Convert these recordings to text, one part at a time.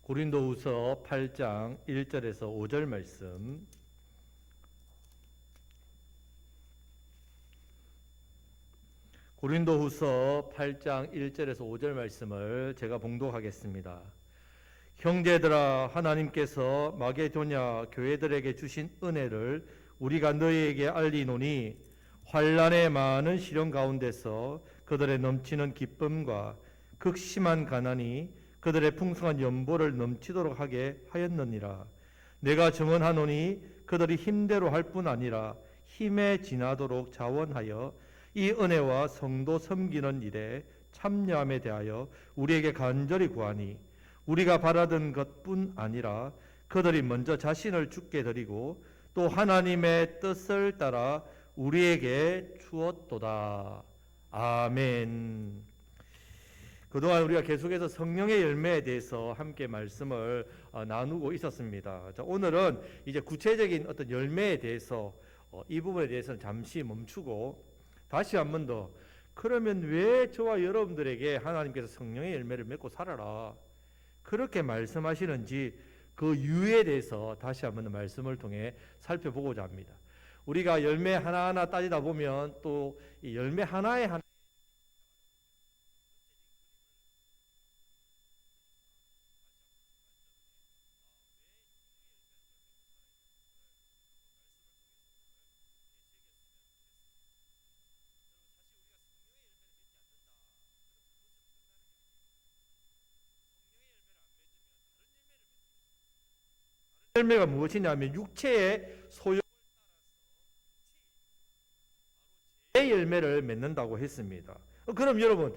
고린도후서 8장 1절에서 5절 말씀. 고린도후서 8장 1절에서 5절 말씀을 제가 봉독하겠습니다. 형제들아, 하나님께서 마게도냐 교회들에게 주신 은혜를 우리가 너희에게 알리노니, 환난의 많은 시련 가운데서 그들의 넘치는 기쁨과 극심한 가난이 그들의 풍성한 연보를 넘치도록 하게 하였느니라. 내가 증언하노니 그들이 힘대로 할 뿐 아니라 힘에 지나도록 자원하여 이 은혜와 성도 섬기는 일에 참여함에 대하여 우리에게 간절히 구하니, 우리가 바라던 것뿐 아니라 그들이 먼저 자신을 주께 드리고 또 하나님의 뜻을 따라 우리에게 주었도다. 아멘. 그동안 우리가 계속해서 성령의 열매에 대해서 함께 말씀을 나누고 있었습니다. 자, 오늘은 이제 구체적인 어떤 열매에 대해서 이 부분에 대해서는 잠시 멈추고 다시 한 번 더, 그러면 왜 저와 여러분들에게 하나님께서 성령의 열매를 맺고 살아라 그렇게 말씀하시는지 그 이유에 대해서 다시 한 번 더 말씀을 통해 살펴보고자 합니다. 우리가 열매 하나하나 따지다 보면 또 이 열매 하나에 하나 열매가 무엇이냐면 육체의 소욕 제 열매를 맺는다고 했습니다. 그럼 여러분,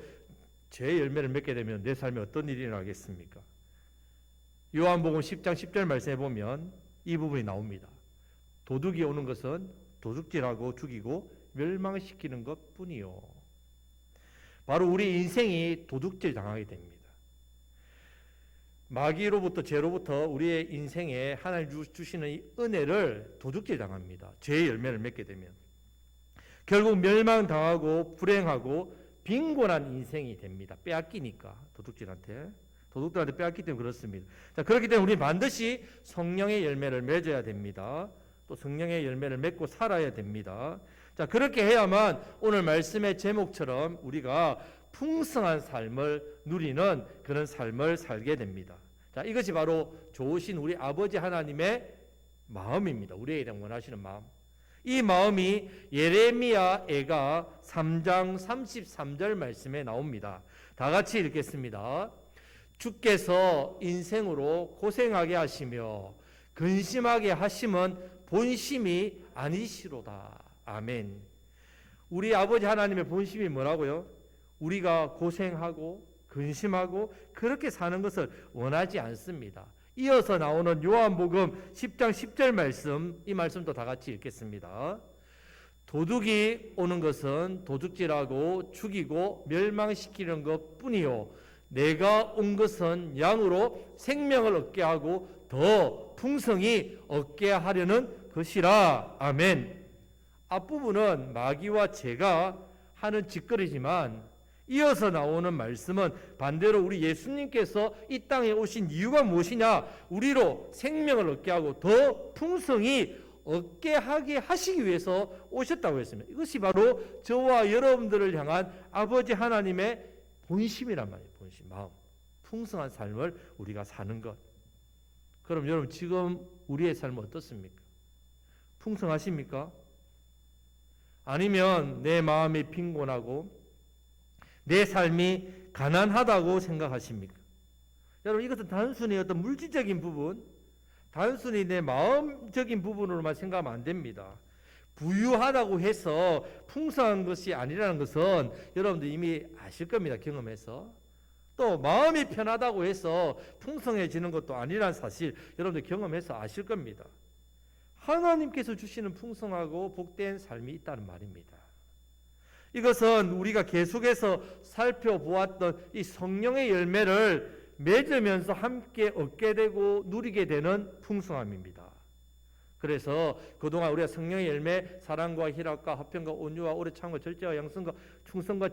제 열매를 맺게 되면 내 삶에 어떤 일이 일어나겠습니까? 요한복음 10장 10절 말씀해 보면 이 부분이 나옵니다. 도둑이 오는 것은 도둑질하고 죽이고 멸망시키는 것뿐이요. 바로 우리 인생이 도둑질 당하게 됩니다. 마귀로부터, 죄로부터 우리의 인생에 하나님 주시는 이 은혜를 도둑질 당합니다. 죄의 열매를 맺게 되면 결국 멸망당하고 불행하고 빈곤한 인생이 됩니다. 빼앗기니까, 도둑들한테 빼앗기 때문에 그렇습니다. 자, 그렇기 때문에 우리 반드시 성령의 열매를 맺어야 됩니다. 또 성령의 열매를 맺고 살아야 됩니다. 자, 그렇게 해야만 오늘 말씀의 제목처럼 우리가 풍성한 삶을 누리는 그런 삶을 살게 됩니다. 자, 이것이 바로 좋으신 우리 아버지 하나님의 마음입니다. 우리에게 원하시는 마음. 이 마음이 예레미야 애가 3장 33절 말씀에 나옵니다. 다 같이 읽겠습니다. 주께서 인생으로 고생하게 하시며 근심하게 하심은 본심이 아니시로다. 아멘. 우리 아버지 하나님의 본심이 뭐라고요? 우리가 고생하고 근심하고 그렇게 사는 것을 원하지 않습니다. 이어서 나오는 요한복음 10장 10절 말씀, 이 말씀도 다 같이 읽겠습니다. 도둑이 오는 것은 도둑질하고 죽이고 멸망시키는 것뿐이요, 내가 온 것은 양으로 생명을 얻게 하고 더 풍성히 얻게 하려는 것이라. 아멘. 앞부분은 마귀와 죄가 하는 짓거리지만 이어서 나오는 말씀은 반대로 우리 예수님께서 이 땅에 오신 이유가 무엇이냐? 우리로 생명을 얻게 하고 더 풍성히 얻게 하게 하시기 위해서 오셨다고 했습니다. 이것이 바로 저와 여러분들을 향한 아버지 하나님의 본심이란 말이에요. 본심, 마음. 풍성한 삶을 우리가 사는 것. 그럼 여러분, 지금 우리의 삶은 어떻습니까? 풍성하십니까? 아니면 내 마음이 빈곤하고 내 삶이 가난하다고 생각하십니까? 여러분, 이것은 단순히 어떤 물질적인 부분, 단순히 내 마음적인 부분으로만 생각하면 안 됩니다. 부유하다고 해서 풍성한 것이 아니라는 것은 여러분들 이미 아실 겁니다. 경험해서. 또 마음이 편하다고 해서 풍성해지는 것도 아니라는 사실 여러분들 경험해서 아실 겁니다. 하나님께서 주시는 풍성하고 복된 삶이 있다는 말입니다. 이것은 우리가 계속해서 살펴보았던 이 성령의 열매를 맺으면서 함께 얻게 되고 누리게 되는 풍성함입니다. 그래서 그동안 우리가 성령의 열매, 사랑과 희락과 화평과 온유와 오래 참과 절제와 양성과 충성과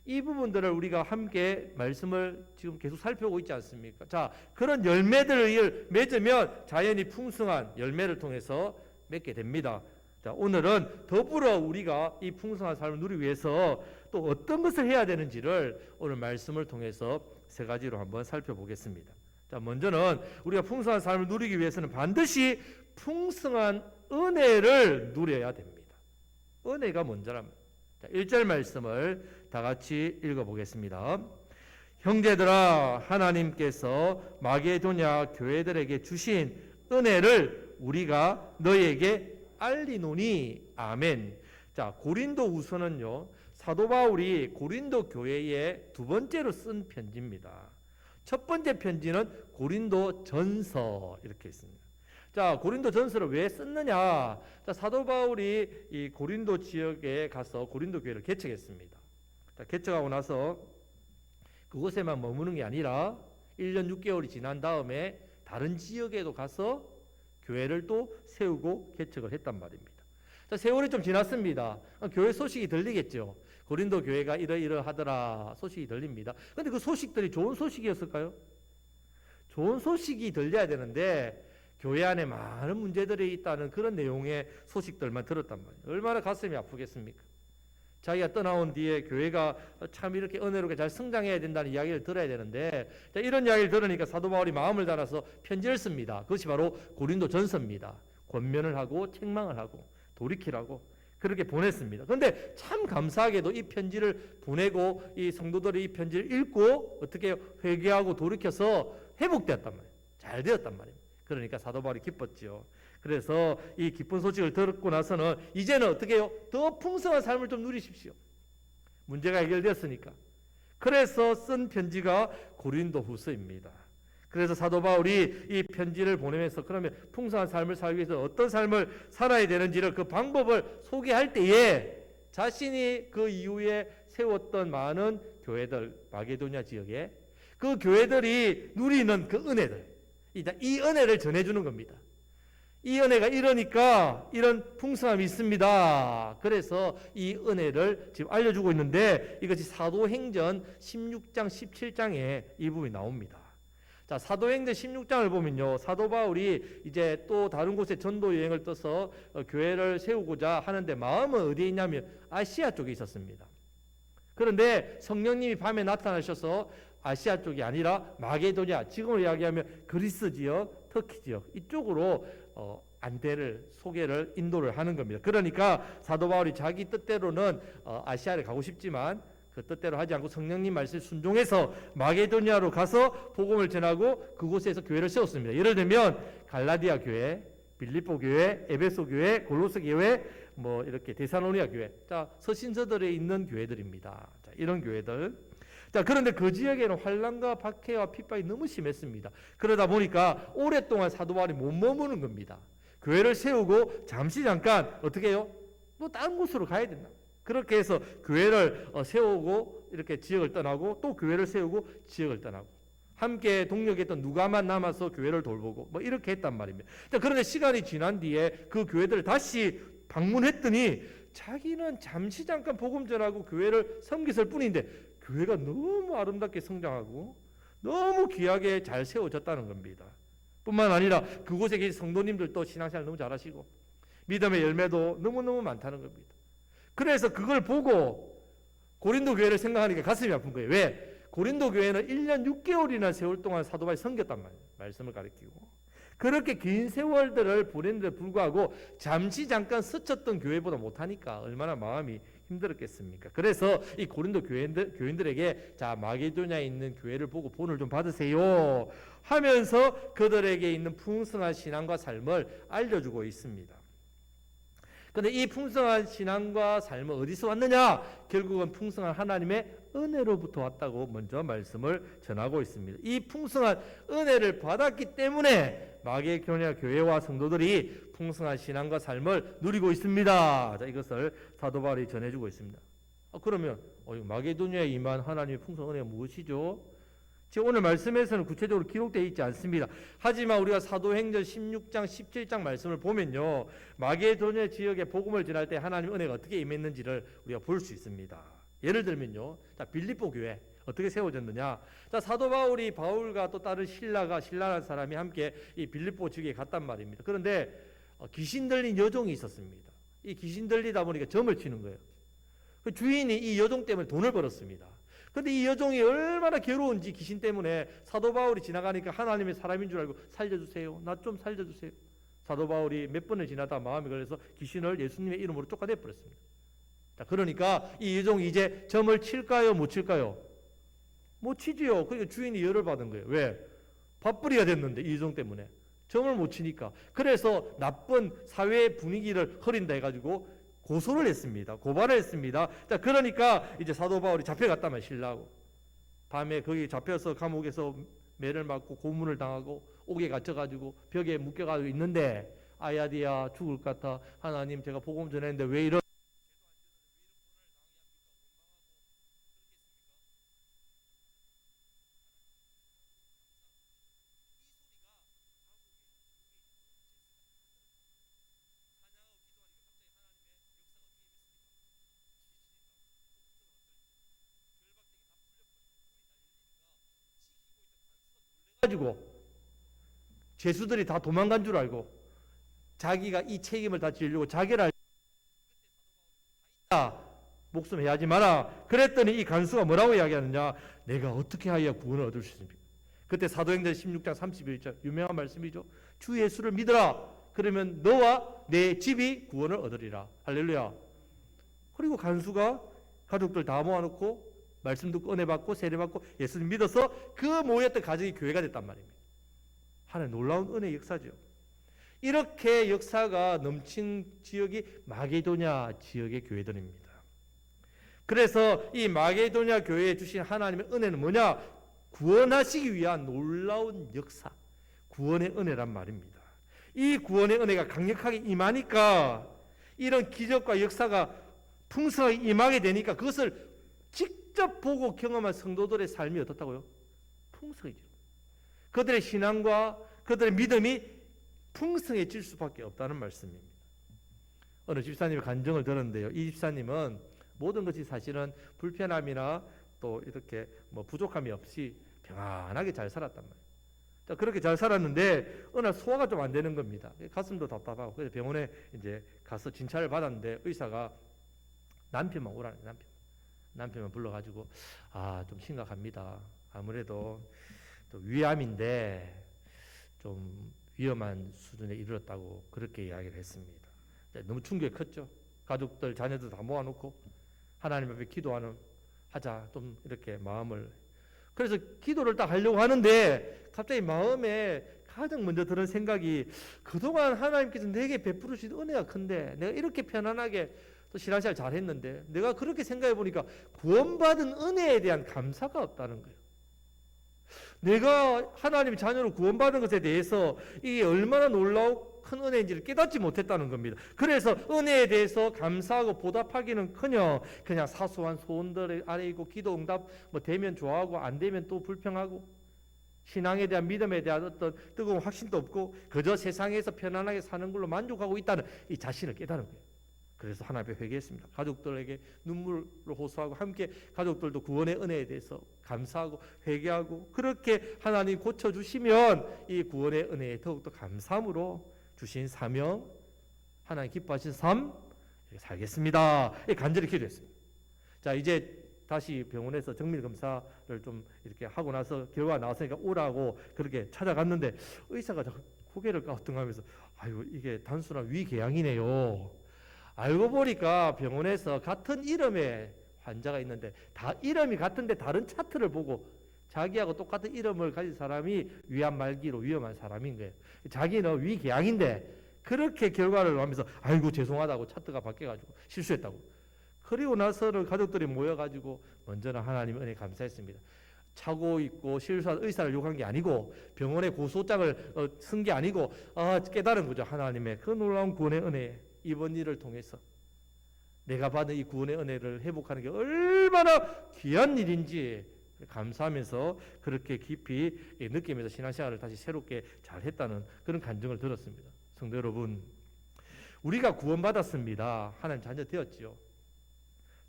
이 부분들을 우리가 함께 말씀을 지금 계속 살펴보고 있지 않습니까? 자, 그런 열매들을 맺으면 자연히 풍성한 열매를 통해서 맺게 됩니다. 자, 오늘은 더불어 우리가 이 풍성한 삶을 누리기 위해서 또 어떤 것을 해야 되는지를 오늘 말씀을 통해서 세 가지로 한번 살펴보겠습니다. 자, 먼저는 우리가 풍성한 삶을 누리기 위해서는 반드시 풍성한 은혜를 누려야 됩니다. 은혜가 먼저랍니다. 자, 1절 말씀을 다 같이 읽어보겠습니다. 형제들아, 하나님께서 마게도냐 교회들에게 주신 은혜를 우리가 너희에게 알리노니. 아멘. 자, 고린도 후서는요, 사도 바울이 고린도 교회에 두 번째로 쓴 편지입니다. 첫 번째 편지는 고린도 전서 이렇게 있습니다. 자, 고린도 전서를 왜 썼느냐? 자, 사도 바울이 이 고린도 지역에 가서 고린도 교회를 개척했습니다. 자, 개척하고 나서 그곳에만 머무는 게 아니라 1년 6개월이 지난 다음에 다른 지역에도 가서 교회를 또 세우고 개척을 했단 말입니다. 자, 세월이 좀 지났습니다. 교회 소식이 들리겠죠. 고린도 교회가 이러이러하더라 소식이 들립니다. 근데 그 소식들이 좋은 소식이었을까요? 좋은 소식이 들려야 되는데 교회 안에 많은 문제들이 있다는 그런 내용의 소식들만 들었단 말이에요. 얼마나 가슴이 아프겠습니까? 자기가 떠나온 뒤에 교회가 참 이렇게 은혜롭게 잘 성장해야 된다는 이야기를 들어야 되는데, 자, 이런 이야기를 들으니까 사도 바울이 마음을 달아서 편지를 씁니다. 그것이 바로 고린도 전서입니다. 권면을 하고 책망을 하고 돌이키라고 그렇게 보냈습니다. 그런데 참 감사하게도 이 편지를 보내고 이 성도들이 이 편지를 읽고 어떻게 회개하고 돌이켜서 회복되었단 말이에요. 잘 되었단 말입니다. 그러니까 사도 바울이 기뻤지요. 그래서 이 기쁜 소식을 듣고 나서는 이제는 어떻게 해요? 더 풍성한 삶을 좀 누리십시오. 문제가 해결되었으니까. 그래서 쓴 편지가 고린도 후서입니다. 그래서 사도 바울이 이 편지를 보내면서 그러면 풍성한 삶을 살기 위해서 어떤 삶을 살아야 되는지를 그 방법을 소개할 때에 자신이 그 이후에 세웠던 많은 교회들, 마게도냐 지역에 그 교회들이 누리는 그 은혜들, 이 은혜를 전해주는 겁니다. 이 은혜가 이러니까 이런 풍성함이 있습니다. 그래서 이 은혜를 지금 알려주고 있는데 이것이 사도행전 16장, 17장에 이 부분이 나옵니다. 자, 사도행전 16장을 보면요, 사도 바울이 이제 또 다른 곳에 전도 여행을 떠서 교회를 세우고자 하는데 마음은 어디에 있냐면 아시아 쪽에 있었습니다. 그런데 성령님이 밤에 나타나셔서 아시아 쪽이 아니라 마게도냐, 지금으로 이야기하면 그리스 지역, 터키 지역 이쪽으로 안대를 소개를 인도를 하는 겁니다. 그러니까 사도 바울이 자기 뜻대로는 아시아를 가고 싶지만 그 뜻대로 하지 않고 성령님 말씀에 순종해서 마게도냐로 가서 복음을 전하고 그곳에서 교회를 세웠습니다. 예를 들면 갈라디아 교회, 빌립보 교회, 에베소 교회, 골로새 교회, 뭐 이렇게 데살로니가 교회, 자, 서신서들에 있는 교회들입니다. 자, 이런 교회들. 자, 그런데 그 지역에는 환난과 박해와 핍박이 너무 심했습니다. 그러다 보니까 오랫동안 사도 바울이 못 머무는 겁니다. 교회를 세우고 잠시 잠깐 어떻게 해요? 또 다른 곳으로 가야 된다. 그렇게 해서 교회를 세우고 이렇게 지역을 떠나고 또 교회를 세우고 지역을 떠나고 함께 동력했던 누가만 남아서 교회를 돌보고 뭐 이렇게 했단 말입니다. 자, 그런데 시간이 지난 뒤에 그 교회들을 다시 방문했더니 자기는 잠시 잠깐 복음 전하고 교회를 섬겼을 뿐인데 교회가 너무 아름답게 성장하고 너무 귀하게 잘 세워졌다는 겁니다. 뿐만 아니라 그곳에 계신 성도님들도 신앙생활 너무 잘하시고 믿음의 열매도 너무너무 많다는 겁니다. 그래서 그걸 보고 고린도 교회를 생각하니까 가슴이 아픈 거예요. 왜? 고린도 교회는 1년 6개월이나 세월 동안 사도 바울이 섬겼단 말이에요. 말씀을 가르치고. 그렇게 긴 세월들을 보냈는데 불구하고 잠시 잠깐 스쳤던 교회보다 못하니까 얼마나 마음이 힘들었겠습니까? 그래서 이 고린도 교인들에게 자, 마게도냐에 있는 교회를 보고 본을 좀 받으세요 하면서 그들에게 있는 풍성한 신앙과 삶을 알려주고 있습니다. 그런데 이 풍성한 신앙과 삶은 어디서 왔느냐? 결국은 풍성한 하나님의 은혜로부터 왔다고 먼저 말씀을 전하고 있습니다. 이 풍성한 은혜를 받았기 때문에 마게도냐 교회와 성도들이 풍성한 신앙과 삶을 누리고 있습니다. 자, 이것을 사도 바울이 전해주고 있습니다. 그러면 마게도냐에 임한 하나님의 풍성한 은혜가 무엇이죠? 지금 오늘 말씀에서는 구체적으로 기록되어 있지 않습니다. 하지만 우리가 사도행전 16장, 17장 말씀을 보면요, 마게도냐 지역에 복음을 전할 때 하나님의 은혜가 어떻게 임했는지를 우리가 볼 수 있습니다. 예를 들면요, 자, 빌립보 교회 어떻게 세워졌느냐? 자, 사도 바울과 또 다른 신라라는 사람이 함께 이 빌립보 지역에 갔단 말입니다. 그런데 귀신 들린 여종이 있었습니다. 이 귀신 들리다 보니까 점을 치는 거예요. 그 주인이 이 여종 때문에 돈을 벌었습니다. 근데 이 여종이 얼마나 괴로운지 귀신 때문에 사도 바울이 지나가니까 하나님의 사람인 줄 알고 살려주세요. 나 좀 살려주세요. 사도 바울이 몇 번을 지나다 마음이 걸려서 귀신을 예수님의 이름으로 쫓아내 버렸습니다. 자, 그러니까 이 여종이 이제 점을 칠까요? 못 칠까요? 못 치지요. 그러니까 주인이 열을 받은 거예요. 왜? 밥벌이가 됐는데 이 여종 때문에. 점을 못 치니까. 그래서 나쁜 사회 분위기를 흐린다 해가지고 고소를 했습니다. 고발을 했습니다. 자, 그러니까 이제 사도 바울이 잡혀갔다면 신라하고 밤에 거기 잡혀서 감옥에서 매를 맞고 고문을 당하고 옥에 갇혀가지고 벽에 묶여가지고 있는데 아야디야 죽을 것 같아. 하나님 제가 복음 전했는데 왜 이런 가지고 죄수들이 다 도망간 줄 알고 자기가 이 책임을 다 지려고 자기를 목숨 해하지 마라. 그랬더니 이 간수가 뭐라고 이야기하느냐? 내가 어떻게 하여야 구원을 얻을 수 있습니까? 그때 사도행전 16장 31절 유명한 말씀이죠. 주 예수를 믿으라. 그러면 너와 내 집이 구원을 얻으리라. 할렐루야. 그리고 간수가 가족들 다 모아놓고 말씀 듣고 은혜 받고 세례 받고 예수님 믿어서 그 모였던 가정이 교회가 됐단 말입니다. 하나님 놀라운 은혜의 역사죠. 이렇게 역사가 넘친 지역이 마게도냐 지역의 교회들입니다. 그래서 이 마게도냐 교회에 주신 하나님의 은혜는 뭐냐? 구원하시기 위한 놀라운 역사, 구원의 은혜란 말입니다. 이 구원의 은혜가 강력하게 임하니까 이런 기적과 역사가 풍성하게 임하게 되니까 그것을 직접 보고 경험한 성도들의 삶이 어떻다고요? 풍성해지죠. 그들의 신앙과 그들의 믿음이 풍성해질 수밖에 없다는 말씀입니다. 어느 집사님의 간증을 들었는데요. 이 집사님은 모든 것이 사실은 불편함이나 또 이렇게 뭐 부족함이 없이 평안하게 잘 살았단 말이에요. 자, 그렇게 잘 살았는데 어느 날 소화가 좀 안 되는 겁니다. 가슴도 답답하고 그래서 병원에 이제 가서 진찰을 받았는데 의사가 남편만 오라는 거예요. 남편만 불러가지고 좀 심각합니다. 아무래도 또 위암인데 좀 위험한 수준에 이르렀다고 그렇게 이야기를 했습니다. 너무 충격이 컸죠. 가족들 자녀들 다 모아놓고 하나님 앞에 기도하는 하자 좀 이렇게 마음을 그래서 기도를 딱 하려고 하는데 갑자기 마음에 가장 먼저 드는 생각이 그동안 하나님께서 내게 베풀으신 은혜가 큰데 내가 이렇게 편안하게 또 신앙생활 잘했는데 내가 그렇게 생각해 보니까 구원받은 은혜에 대한 감사가 없다는 거예요. 내가 하나님의 자녀로 구원받은 것에 대해서 이게 얼마나 놀라운 큰 은혜인지를 깨닫지 못했다는 겁니다. 그래서 은혜에 대해서 감사하고 보답하기는커녕 그냥 사소한 소원들 아래 있고 기도 응답 뭐 되면 좋아하고 안 되면 또 불평하고 신앙에 대한 믿음에 대한 어떤 뜨거운 확신도 없고 그저 세상에서 편안하게 사는 걸로 만족하고 있다는 이 자신을 깨달은 거예요. 그래서 하나님 앞에 회개했습니다. 가족들에게 눈물로 호소하고 함께 가족들도 구원의 은혜에 대해서 감사하고 회개하고 그렇게 하나님 고쳐주시면 이 구원의 은혜에 더욱더 감사함으로 주신 사명 하나님 기뻐하신 삶 살겠습니다. 간절히 기도했습니다. 자, 이제 다시 병원에서 정밀검사를 좀 이렇게 하고 나서 결과가 나왔으니까 오라고 그렇게 찾아갔는데 의사가 고개를 까우뚱하면서 아유 이게 단순한 위궤양이네요. 알고 보니까 병원에서 같은 이름의 환자가 있는데 다 이름이 같은데 다른 차트를 보고 자기하고 똑같은 이름을 가진 사람이 위암 말기로 위험한 사람인 거예요. 자기는 위궤양인데 그렇게 결과를 하면서 아이고 죄송하다고 차트가 바뀌어가지고 실수했다고. 그리고 나서는 가족들이 모여가지고 먼저는 하나님 은혜 감사했습니다. 차고 있고 실수한 의사를 욕한 게 아니고 병원에 고소장을 쓴 게 아니고 깨달은 거죠. 하나님의 그 놀라운 구원의 은혜 이번 일을 통해서 내가 받은 이 구원의 은혜를 회복하는 게 얼마나 귀한 일인지 감사하면서 그렇게 깊이 느끼면서 신앙생활을 다시 새롭게 잘했다는 그런 간증을 들었습니다. 성도 여러분, 우리가 구원받았습니다. 하나님 자녀 되었지요.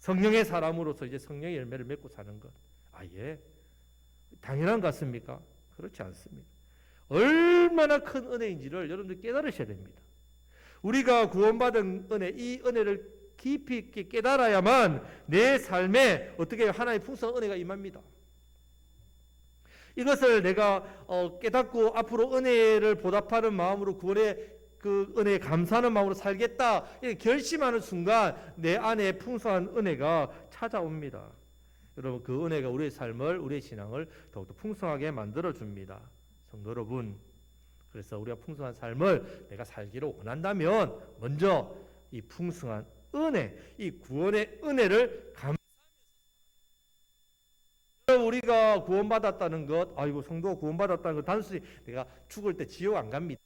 성령의 사람으로서 이제 성령의 열매를 맺고 사는 것. 예. 당연한 것 같습니까? 그렇지 않습니다. 얼마나 큰 은혜인지를 여러분들 깨달으셔야 됩니다. 우리가 구원받은 은혜, 이 은혜를 깊이 있게 깨달아야만 내 삶에 어떻게 하나님의 풍성한 은혜가 임합니다. 이것을 내가 깨닫고 앞으로 은혜를 보답하는 마음으로 구원의 그 은혜에 감사하는 마음으로 살겠다 이렇게 결심하는 순간 내 안에 풍성한 은혜가 찾아옵니다. 여러분, 그 은혜가 우리의 삶을, 우리의 신앙을 더욱더 풍성하게 만들어줍니다. 성도 여러분, 그래서 우리가 풍성한 삶을 내가 살기를 원한다면 먼저 이 풍성한 은혜, 이 구원의 은혜를 우리가 구원받았다는 것, 성도가 구원받았다는 것 단순히 내가 죽을 때 지옥 안 갑니다.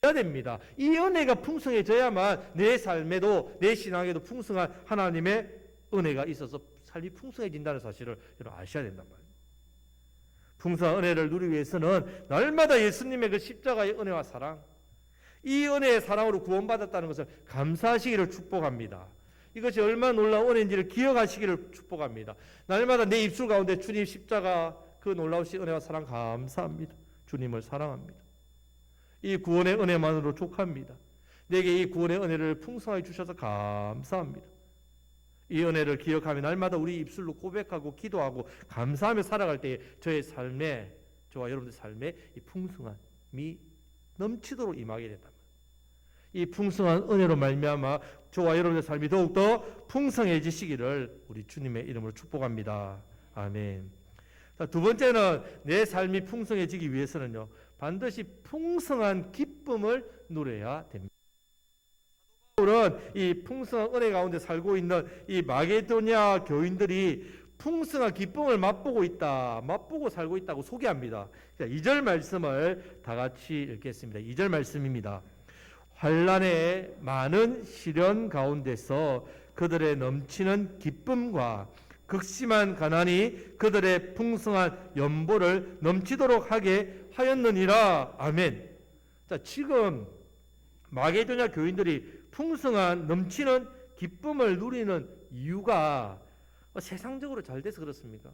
해야 됩니다. 이 은혜가 풍성해져야만 내 삶에도 내 신앙에도 풍성한 하나님의 은혜가 있어서 삶이 풍성해진다는 사실을 여러분 아셔야 된단 말이에요. 풍성한 은혜를 누리기 위해서는 날마다 예수님의 그 십자가의 은혜와 사랑, 이 은혜의 사랑으로 구원받았다는 것을 감사하시기를 축복합니다. 이것이 얼마나 놀라운 은혜인지를 기억하시기를 축복합니다. 날마다 내 입술 가운데 주님 십자가 그 놀라우신 은혜와 사랑 감사합니다. 주님을 사랑합니다. 이 구원의 은혜만으로 족합니다. 내게 이 구원의 은혜를 풍성하게 주셔서 감사합니다. 이 은혜를 기억하며 날마다 우리 입술로 고백하고 기도하고 감사하며 살아갈 때 저의 삶에, 저와 여러분들 삶에 이 풍성함이 넘치도록 임하게 된다. 이 풍성한 은혜로 말미암아 저와 여러분의 삶이 더욱더 풍성해지시기를 우리 주님의 이름으로 축복합니다. 아멘. 자, 두 번째는 내 삶이 풍성해지기 위해서는요, 반드시 풍성한 기쁨을 누려야 됩니다. 바울은 이 풍성한 은혜 가운데 살고 있는 이 마게도냐 교인들이 풍성한 기쁨을 맛보고 있다, 맛보고 살고 있다고 소개합니다. 2절 말씀을 다 같이 읽겠습니다. 2절 말씀입니다. 환난의 많은 시련 가운데서 그들의 넘치는 기쁨과 극심한 가난이 그들의 풍성한 연보를 넘치도록 하게 하였느니라. 아멘. 자, 지금 마게도냐 교인들이 풍성한 넘치는 기쁨을 누리는 이유가 세상적으로 잘 돼서 그렇습니까?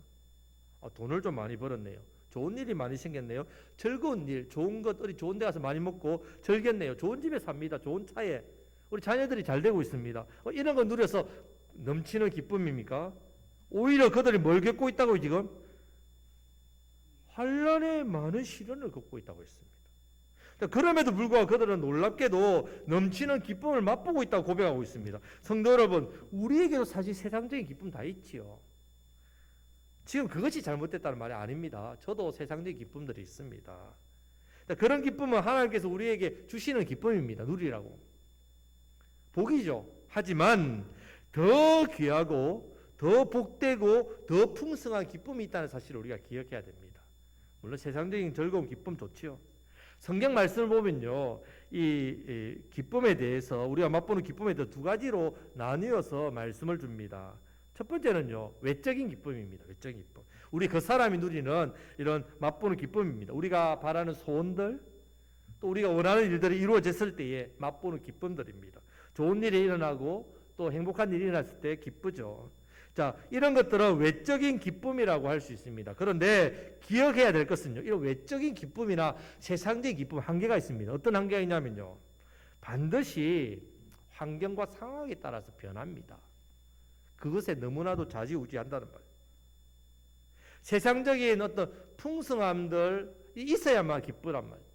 돈을 좀 많이 벌었네요. 좋은 일이 많이 생겼네요. 즐거운 일, 좋은 것, 어디 좋은 데 가서 많이 먹고 즐겼네요. 좋은 집에 삽니다. 좋은 차에. 우리 자녀들이 잘 되고 있습니다. 이런 거 누려서 넘치는 기쁨입니까? 오히려 그들이 뭘 겪고 있다고 지금? 환난의 많은 시련을 겪고 있다고 했습니다. 그럼에도 불구하고 그들은 놀랍게도 넘치는 기쁨을 맛보고 있다고 고백하고 있습니다. 성도 여러분, 우리에게도 사실 세상적인 기쁨 다 있지요. 지금 그것이 잘못됐다는 말이 아닙니다. 저도 세상적인 기쁨들이 있습니다. 그런 기쁨은 하나님께서 우리에게 주시는 기쁨입니다. 누리라고. 복이죠. 하지만 더 귀하고 더 복되고 더 풍성한 기쁨이 있다는 사실을 우리가 기억해야 됩니다. 물론 세상적인 즐거운 기쁨 좋지요. 성경 말씀을 보면요, 이 기쁨에 대해서 우리가 맛보는 기쁨에 대해서 두 가지로 나뉘어서 말씀을 줍니다. 첫 번째는요, 외적인 기쁨입니다. 외적인 기쁨. 우리 그 사람이 누리는 이런 맛보는 기쁨입니다. 우리가 바라는 소원들, 또 우리가 원하는 일들이 이루어졌을 때에 맛보는 기쁨들입니다. 좋은 일이 일어나고 또 행복한 일이 일어났을 때 기쁘죠. 자, 이런 것들은 외적인 기쁨이라고 할 수 있습니다. 그런데 기억해야 될 것은요, 이런 외적인 기쁨이나 세상적인 기쁨 한계가 있습니다. 어떤 한계가 있냐면요, 반드시 환경과 상황에 따라서 변합니다. 그것에 너무나도 좌지우지한다는 말이에요. 세상적인 어떤 풍성함들이 있어야만 기쁘란 말이에요.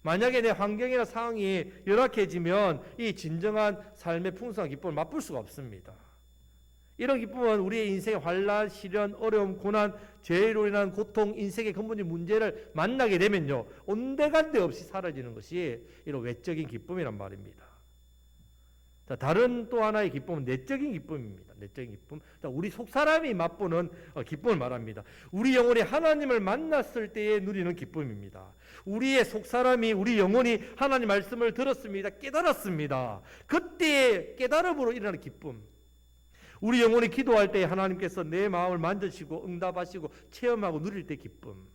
만약에 내 환경이나 상황이 열악해지면 이 진정한 삶의 풍성한 기쁨을 맛볼 수가 없습니다. 이런 기쁨은 우리의 인생의 환난, 시련, 어려움, 고난, 죄로 인한 고통, 인생의 근본적인 문제를 만나게 되면요, 온데간데 없이 사라지는 것이 이런 외적인 기쁨이란 말입니다. 자, 다른 또 하나의 기쁨은 내적인 기쁨입니다. 내적인 기쁨. 자, 우리 속사람이 맛보는 기쁨을 말합니다. 우리 영혼이 하나님을 만났을 때에 누리는 기쁨입니다. 우리의 속사람이, 우리 영혼이 하나님 말씀을 들었습니다. 깨달았습니다. 그때의 깨달음으로 일어나는 기쁨. 우리 영혼이 기도할 때 하나님께서 내 마음을 만드시고 응답하시고 체험하고 누릴 때 기쁨.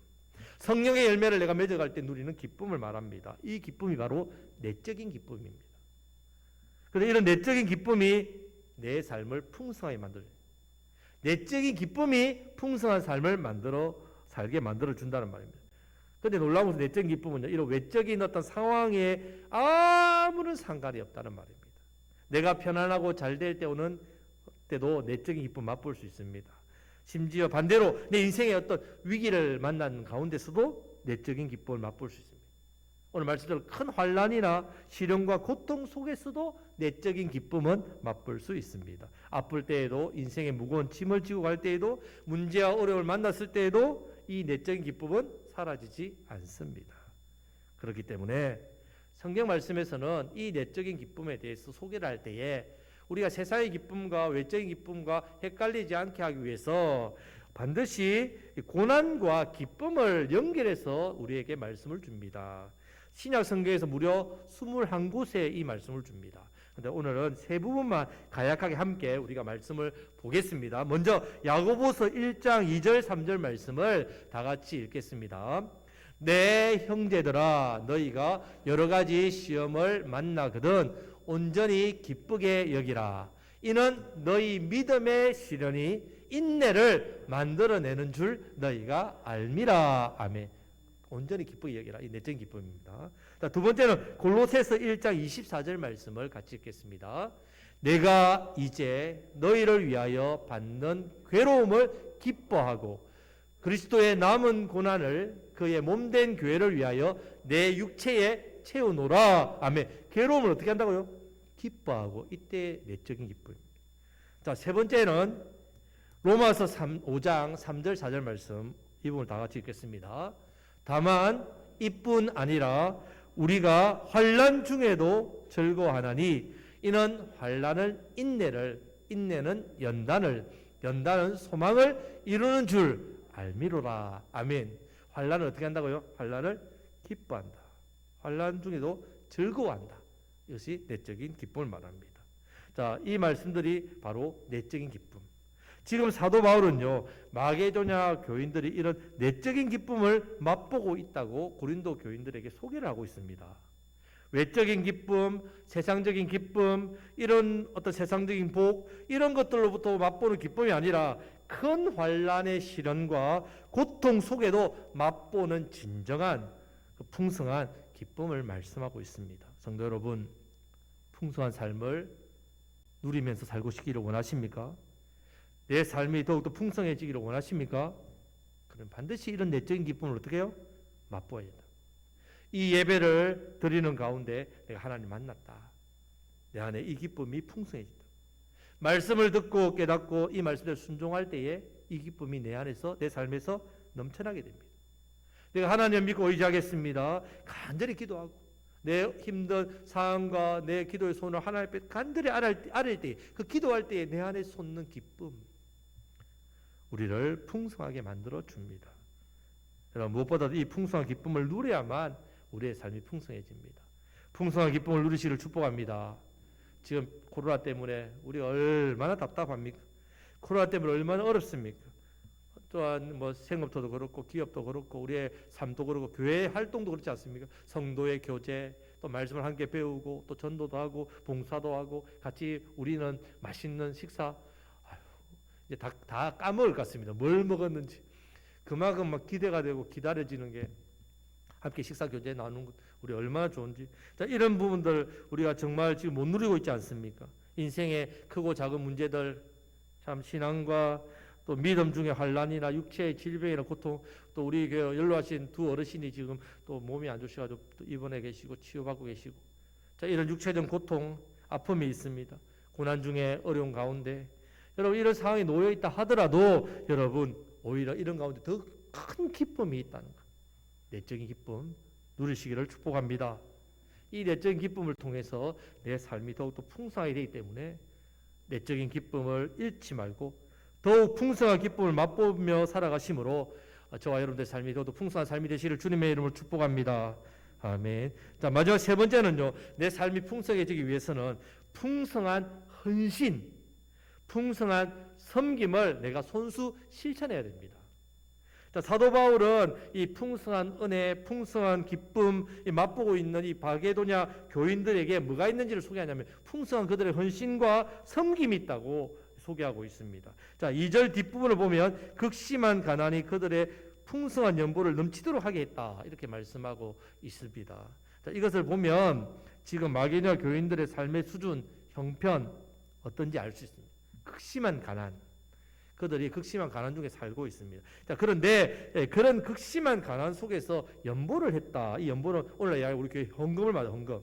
성령의 열매를 내가 맺어갈 때 누리는 기쁨을 말합니다. 이 기쁨이 바로 내적인 기쁨입니다. 그런데 이런 내적인 기쁨이 내 삶을 풍성하게 만들어요. 내적인 기쁨이 풍성한 삶을 살게 만들어 준다는 말입니다. 그런데 놀라운 것은 내적인 기쁨은 이런 외적인 어떤 상황에 아무런 상관이 없다는 말입니다. 내가 편안하고 잘 될 때 오는 때도 내적인 기쁨 맛볼 수 있습니다. 심지어 반대로 내 인생의 어떤 위기를 만난 가운데서도 내적인 기쁨을 맛볼 수 있습니다. 오늘 말씀대로 큰 환난이나 시련과 고통 속에서도 내적인 기쁨은 맛볼 수 있습니다. 아플 때에도, 인생의 무거운 짐을 지고 갈 때에도, 문제와 어려움을 만났을 때에도 이 내적인 기쁨은 사라지지 않습니다. 그렇기 때문에 성경 말씀에서는 이 내적인 기쁨에 대해서 소개를 할 때에 우리가 세상의 기쁨과 외적인 기쁨과 헷갈리지 않게 하기 위해서 반드시 고난과 기쁨을 연결해서 우리에게 말씀을 줍니다. 신약 성경에서 무려 21곳에 이 말씀을 줍니다. 그런데 오늘은 세 부분만 간략하게 함께 우리가 말씀을 보겠습니다. 먼저 야고보서 1장 2절 3절 말씀을 다 같이 읽겠습니다. 내 형제들아 너희가 여러 가지 시험을 만나거든 온전히 기쁘게 여기라. 이는 너희 믿음의 시련이 인내를 만들어내는 줄 너희가 알미라. 아멘. 온전히 기쁘게 여기라. 이 내적인 기쁨입니다. 자, 두 번째는 골로새서 1장 24절 말씀을 같이 읽겠습니다. 내가 이제 너희를 위하여 받는 괴로움을 기뻐하고 그리스도의 남은 고난을 그의 몸된 교회를 위하여 내 육체에 채우노라. 아멘. 괴로움을 어떻게 한다고요? 기뻐하고. 이때 내적인 기쁨입니다. 자, 세 번째는 로마서 5장 3절 4절 말씀, 이 부분을 다 같이 읽겠습니다. 다만 이뿐 아니라 우리가 환난 중에도 즐거워하나니 이는 환난을 인내는 연단은 소망을 이루는 줄 알미로라. 아멘. 환난을 어떻게 한다고요? 환난을 기뻐한다. 환난 중에도 즐거워한다. 이것이 내적인 기쁨을 말합니다. 자, 이 말씀들이 바로 내적인 기쁨. 지금 사도 바울은요, 마게도냐 교인들이 이런 내적인 기쁨을 맛보고 있다고 고린도 교인들에게 소개를 하고 있습니다. 외적인 기쁨, 세상적인 기쁨, 이런 어떤 세상적인 복, 이런 것들로부터 맛보는 기쁨이 아니라 큰 환난의 시련과 고통 속에도 맛보는 진정한 풍성한 기쁨을 말씀하고 있습니다. 성도 여러분, 풍성한 삶을 누리면서 살고 싶기를 원하십니까? 내 삶이 더욱더 풍성해지기를 원하십니까? 그럼 반드시 이런 내적인 기쁨을 어떻게 해요? 맛보아야 된다. 이 예배를 드리는 가운데 내가 하나님 만났다. 내 안에 이 기쁨이 풍성해진다. 말씀을 듣고 깨닫고 이 말씀에 순종할 때에 이 기쁨이 내 안에서, 내 삶에서 넘쳐나게 됩니다. 내가 하나님을 믿고 의지하겠습니다. 간절히 기도하고 내 힘든 상황과 내 기도의 손을 하나님 앞에 간절히 아뢰 때, 그 기도할 때에 내 안에 솟는 기쁨, 우리를 풍성하게 만들어 줍니다. 여러분, 무엇보다도 이 풍성한 기쁨을 누려야만 우리의 삶이 풍성해집니다. 풍성한 기쁨을 누리시기를 축복합니다. 지금 코로나 때문에 우리 얼마나 답답합니까? 코로나 때문에 얼마나 어렵습니까? 또한 뭐 생업도 그렇고 기업도 그렇고 우리의 삶도 그렇고 교회 활동도 그렇지 않습니까? 성도의 교제, 또 말씀을 함께 배우고 또 전도도 하고 봉사도 하고 같이 우리는 맛있는 식사, 이제 다 까먹을 것 같습니다. 뭘 먹었는지. 그만큼 막 기대가 되고 기다려지는 게 함께 식사 교제 나누는 것, 우리 얼마나 좋은지. 자, 이런 부분들 우리가 정말 지금 못 누리고 있지 않습니까? 인생의 크고 작은 문제들, 참 신앙과 또 믿음 중에 환난이나 육체의 질병이나 고통, 또 우리 교회 연로하신 두 어르신이 지금 또 몸이 안 좋으셔가지고 또 입원해 계시고 치유받고 계시고, 자, 이런 육체적 고통, 아픔이 있습니다. 고난 중에 어려운 가운데 여러분 이런 상황에 놓여 있다 하더라도 여러분 오히려 이런 가운데 더 큰 기쁨이 있다는 것, 내적인 기쁨 누리시기를 축복합니다. 이 내적인 기쁨을 통해서 내 삶이 더욱더 풍성하게 되기 때문에 내적인 기쁨을 잃지 말고 더욱 풍성한 기쁨을 맛보며 살아가심으로 저와 여러분들의 삶이 더욱더 풍성한 삶이 되시기를 주님의 이름으로 축복합니다. 아멘. 자, 마지막 세 번째는요, 내 삶이 풍성해지기 위해서는 풍성한 헌신, 풍성한 섬김을 내가 손수 실천해야 됩니다. 자, 사도 바울은 이 풍성한 은혜, 풍성한 기쁨, 이 맛보고 있는 이 마게도냐 교인들에게 뭐가 있는지를 소개하냐면 풍성한 그들의 헌신과 섬김이 있다고 소개하고 있습니다. 자, 2절 뒷부분을 보면 극심한 가난이 그들의 풍성한 연보를 넘치도록 하게 했다. 이렇게 말씀하고 있습니다. 자, 이것을 보면 지금 마게도냐 교인들의 삶의 수준, 형편 어떤지 알 수 있습니다. 극심한 가난. 그들이 극심한 가난 중에 살고 있습니다. 자, 그런데 그런 극심한 가난 속에서 연보를 했다. 이 연보는 오늘 이야기 우리 교회 헌금을 맞아, 헌금.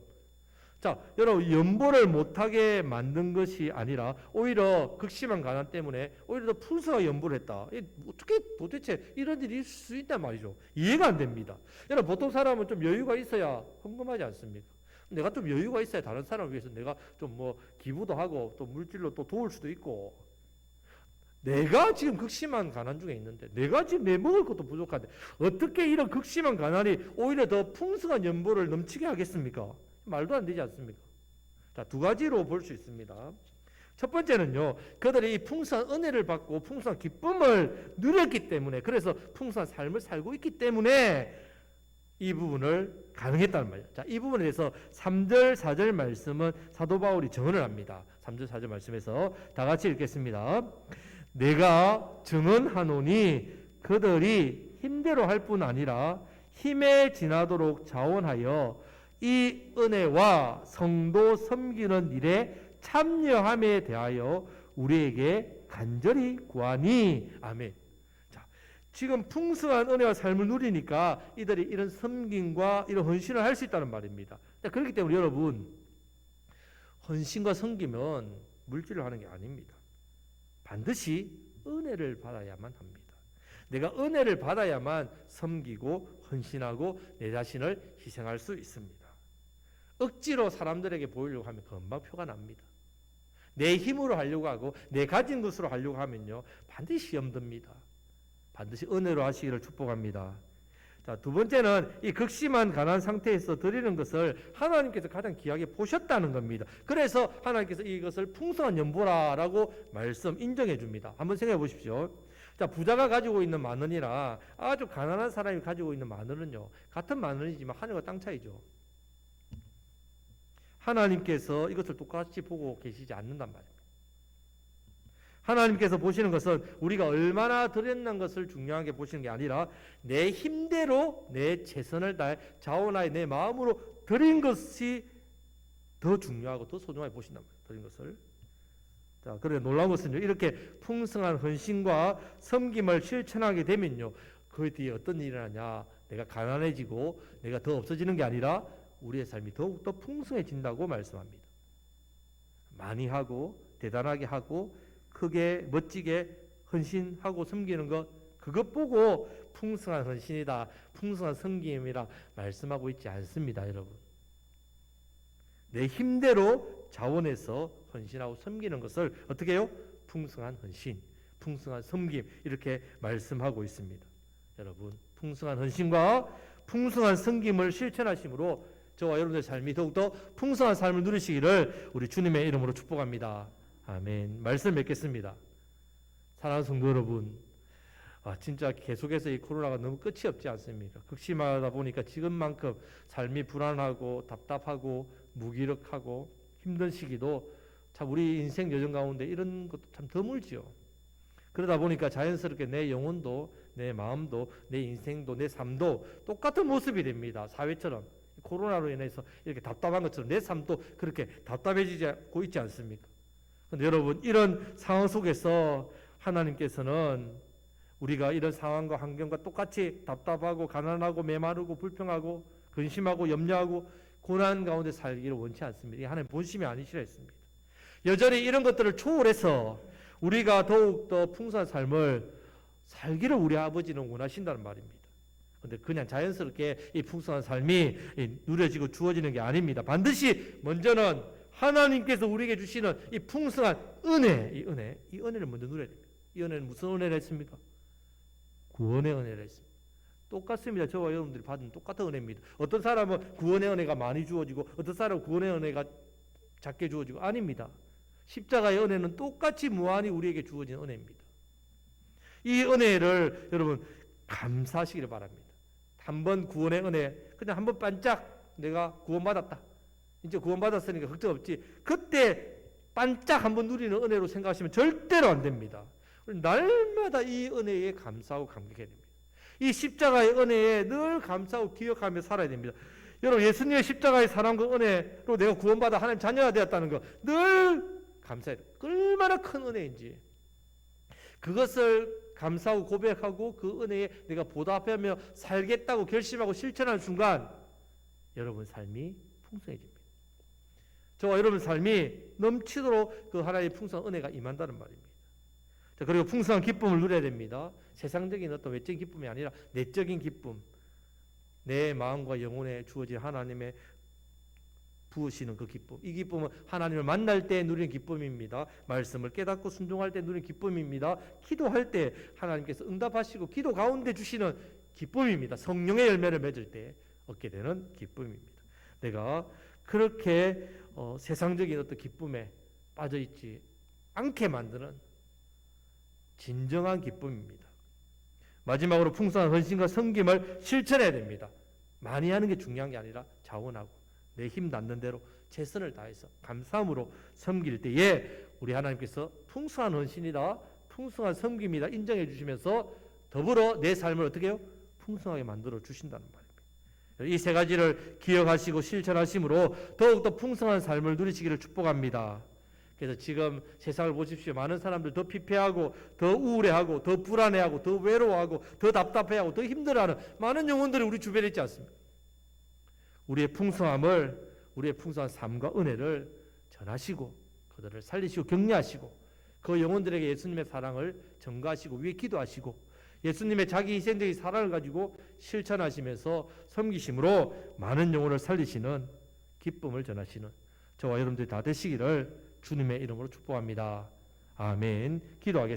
자, 여러분 연보를 못하게 만든 것이 아니라 오히려 극심한 가난 때문에 오히려 더 풍성하게 연보를 했다. 어떻게 도대체 이런 일이 있을 수 있단 말이죠. 이해가 안 됩니다. 여러분 보통 사람은 좀 여유가 있어야 헌금하지 않습니까? 내가 좀 여유가 있어야 다른 사람을 위해서 내가 좀 뭐 기부도 하고 또 물질로 또 도울 수도 있고. 내가 지금 극심한 가난 중에 있는데 내가 지금 내 먹을 것도 부족한데 어떻게 이런 극심한 가난이 오히려 더 풍성한 연보를 넘치게 하겠습니까? 말도 안 되지 않습니까? 자, 두 가지로 볼 수 있습니다. 첫 번째는요, 그들이 이 풍성한 은혜를 받고 풍성한 기쁨을 누렸기 때문에, 그래서 풍성한 삶을 살고 있기 때문에 이 부분을 가능했다는 말이에요. 자, 이 부분에 대해서 3절, 4절 말씀은 사도 바울이 증언을 합니다. 3절, 4절 말씀에서 다 같이 읽겠습니다. 내가 증언하노니 그들이 힘대로 할 뿐 아니라 힘에 지나도록 자원하여 이 은혜와 성도 섬기는 일에 참여함에 대하여 우리에게 간절히 구하니. 아멘. 자, 지금 풍성한 은혜와 삶을 누리니까 이들이 이런 섬김과 이런 헌신을 할 수 있다는 말입니다. 자, 그렇기 때문에 여러분, 헌신과 섬김은 물질로 하는 게 아닙니다. 반드시 은혜를 받아야만 합니다. 내가 은혜를 받아야만 섬기고 헌신하고 내 자신을 희생할 수 있습니다. 억지로 사람들에게 보이려고 하면 금방 표가 납니다. 내 힘으로 하려고 하고 내 가진 것으로 하려고 하면요, 반드시 시험 듭니다. 반드시 은혜로 하시기를 축복합니다. 자, 두 번째는 이 극심한 가난 상태에서 드리는 것을 하나님께서 가장 귀하게 보셨다는 겁니다. 그래서 하나님께서 이것을 풍성한 연보라라고 인정해 줍니다. 한번 생각해 보십시오. 자, 부자가 가지고 있는 만 원이랑 아주 가난한 사람이 가지고 있는 만 원은요, 같은 만 원이지만 하늘과 땅 차이죠. 하나님께서 이것을 똑같이 보고 계시지 않는단 말입니다. 하나님께서 보시는 것은 우리가 얼마나 드렸는 것을 중요하게 보시는 게 아니라 내 힘대로 내 최선을 다해 자원하여 내 마음으로 드린 것이 더 중요하고 더 소중하게 보신단 말이에요. 드린 것을. 자, 그런데 놀라운 것은요, 이렇게 풍성한 헌신과 섬김을 실천하게 되면요, 그 뒤에 어떤 일이 일어나냐, 내가 가난해지고 내가 더 없어지는 게 아니라 우리의 삶이 더욱더 풍성해진다고 말씀합니다. 많이 하고 대단하게 하고 크게 멋지게 헌신하고 섬기는 것, 그것 보고 풍성한 헌신이다, 풍성한 섬김이라 말씀하고 있지 않습니다. 여러분, 내 힘대로 자원해서 헌신하고 섬기는 것을 어떻게 해요? 풍성한 헌신, 풍성한 섬김, 이렇게 말씀하고 있습니다. 여러분, 풍성한 헌신과 풍성한 섬김을 실천하심으로 저와 여러분의 삶이 더욱더 풍성한 삶을 누리시기를 우리 주님의 이름으로 축복합니다. 아멘. 말씀 맺겠습니다. 사랑하는 성도 여러분, 진짜 계속해서 이 코로나가 너무 끝이 없지 않습니까? 극심하다 보니까 지금만큼 삶이 불안하고 답답하고 무기력하고 힘든 시기도 참 우리 인생 여정 가운데 이런 것도 참 드물지요. 그러다 보니까 자연스럽게 내 영혼도 내 마음도 내 인생도 내 삶도 똑같은 모습이 됩니다. 사회처럼 코로나로 인해서 이렇게 답답한 것처럼 내 삶도 그렇게 답답해지고 있지 않습니까? 그런데 여러분, 이런 상황 속에서 하나님께서는 우리가 이런 상황과 환경과 똑같이 답답하고 가난하고 메마르고 불평하고 근심하고 염려하고 고난 가운데 살기를 원치 않습니다. 하나님 본심이 아니시라 했습니다. 여전히 이런 것들을 초월해서 우리가 더욱더 풍성한 삶을 살기를 우리 아버지는 원하신다는 말입니다. 그런데 그냥 자연스럽게 이 풍성한 삶이 누려지고 주어지는 게 아닙니다. 반드시 먼저는 하나님께서 우리에게 주시는 이 풍성한 은혜, 이 은혜를 먼저 누려야 됩니다. 이 은혜는 무슨 은혜를 했습니까? 구원의 은혜를 했습니다. 똑같습니다. 저와 여러분들이 받은 똑같은 은혜입니다. 어떤 사람은 구원의 은혜가 많이 주어지고 어떤 사람은 구원의 은혜가 작게 주어지고 아닙니다. 십자가의 은혜는 똑같이 무한히 우리에게 주어진 은혜입니다. 이 은혜를 여러분 감사하시기를 바랍니다. 한번 구원의 은혜, 그냥 한번 반짝 내가 구원받았다. 이제 구원받았으니까 걱정 없지. 그때 반짝 한번 누리는 은혜로 생각하시면 절대로 안 됩니다. 날마다 이 은혜에 감사하고 감격해야 됩니다. 이 십자가의 은혜에 늘 감사하고 기억하며 살아야 됩니다. 여러분, 예수님의 십자가의 사랑과 은혜로 내가 구원받아 하나님 자녀가 되었다는 거 늘 감사해야 돼요. 얼마나 큰 은혜인지. 그것을 감사하고 고백하고 그 은혜에 내가 보답하며 살겠다고 결심하고 실천하는 순간 여러분 삶이 풍성해집니다. 저와 여러분 삶이 넘치도록 그 하나님의 풍성한 은혜가 임한다는 말입니다. 자, 그리고 풍성한 기쁨을 누려야 됩니다. 세상적인 어떤 외적인 기쁨이 아니라 내적인 기쁨, 내 마음과 영혼에 주어진 하나님의 부으시는 그 기쁨. 이 기쁨은 하나님을 만날 때 누리는 기쁨입니다. 말씀을 깨닫고 순종할 때 누리는 기쁨입니다. 기도할 때 하나님께서 응답하시고 기도 가운데 주시는 기쁨입니다. 성령의 열매를 맺을 때 얻게 되는 기쁨입니다. 내가 그렇게 세상적인 어떤 기쁨에 빠져있지 않게 만드는 진정한 기쁨입니다. 마지막으로 풍성한 헌신과 섬김을 실천해야 됩니다. 많이 하는 게 중요한 게 아니라 자원하고 내 힘 닿는 대로 최선을 다해서 감사함으로 섬길 때에 우리 하나님께서 풍성한 헌신이다, 풍성한 섬김이다 인정해 주시면서 더불어 내 삶을 어떻게 해요? 풍성하게 만들어 주신다는 말입니다. 이 세 가지를 기억하시고 실천하심으로 더욱더 풍성한 삶을 누리시기를 축복합니다. 그래서 지금 세상을 보십시오. 많은 사람들 더 피폐하고 더 우울해하고 더 불안해하고 더 외로워하고 더 답답해하고 더 힘들어하는 많은 영혼들이 우리 주변에 있지 않습니까? 우리의 풍성함을, 우리의 풍성한 삶과 은혜를 전하시고 그들을 살리시고 격려하시고 그 영혼들에게 예수님의 사랑을 전가하시고 위에 기도하시고 예수님의 자기 희생적인 사랑을 가지고 실천하시면서 섬기심으로 많은 영혼을 살리시는 기쁨을 전하시는 저와 여러분들이 다 되시기를 주님의 이름으로 축복합니다. 아멘. 기도하겠습니다.